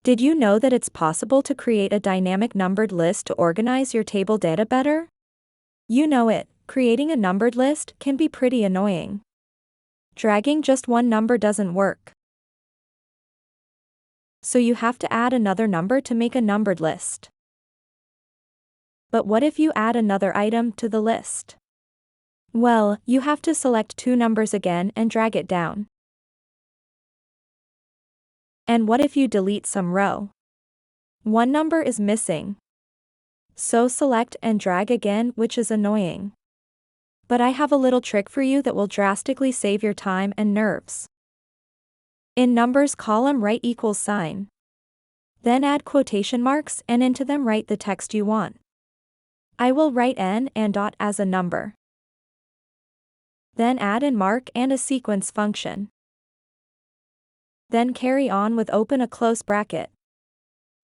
Did you know that it's possible to create a dynamic numbered list to organize your table data better? You know it, creating a numbered list can be pretty annoying. Dragging just one number doesn't work. So you have to add another number to make a numbered list. But what if you add another item to the list? Well, you have to select two numbers again and drag it down. And what if you delete some row? One number is missing. So select and drag again, which is annoying. But I have a little trick for you that will drastically save your time and nerves. In numbers column write equals sign. Then add quotation marks and into them write the text you want. I will write n and dot as a number. Then add an mark and a sequence function. Then carry on with open a close bracket.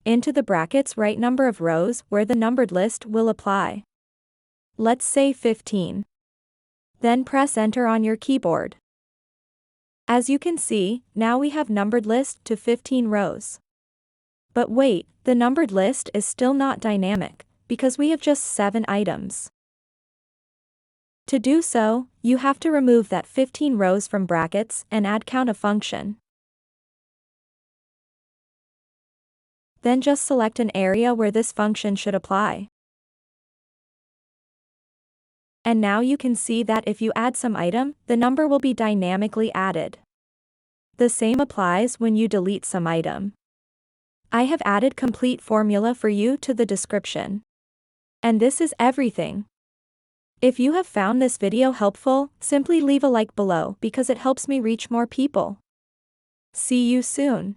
Into the brackets write number of rows where the numbered list will apply. Let's say 15. Then press enter on your keyboard. As you can see, now we have numbered list to 15 rows. But wait, the numbered list is still not dynamic, because we have just 7 items. To do so, you have to remove that 15 rows from brackets and add count a function. Then just select an area where this function should apply. And now you can see that if you add some item, the number will be dynamically added. The same applies when you delete some item. I have added complete formula for you to the description. And this is everything. If you have found this video helpful, simply leave a like below because it helps me reach more people. See you soon.